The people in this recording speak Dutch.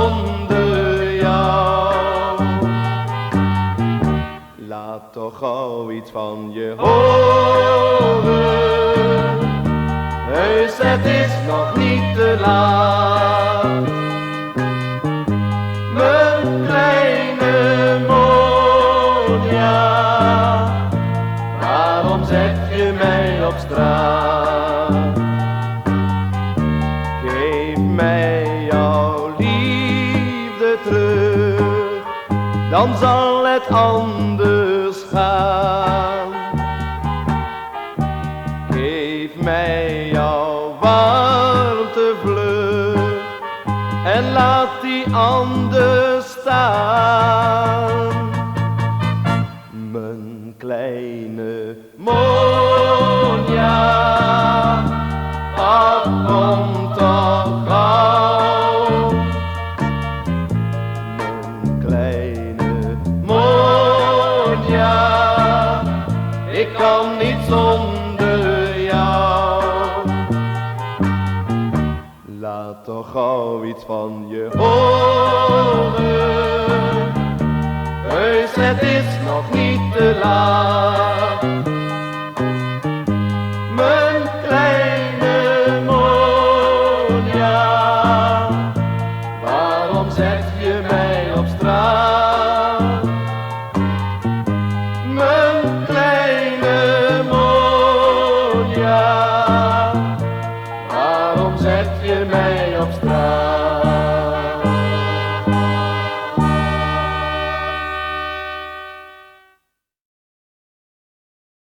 zonder jou. Laat toch gauw iets van je horen, heus het is nog niet te laat. Mijn kleine Monja, waarom zet je mij op straat? Geef mij jouw liefde terug, dan zal het anders gaan. Geef mij jouw warmte vlug en laat die ander staan. Mijn kleine Monja, kom toch gauw. Mijn kleine Monja, ik kan niet zonder jou. Laat toch gauw iets van je horen, heus het is nog niet te laat. Mijn kleine Monja, waarom zet je mij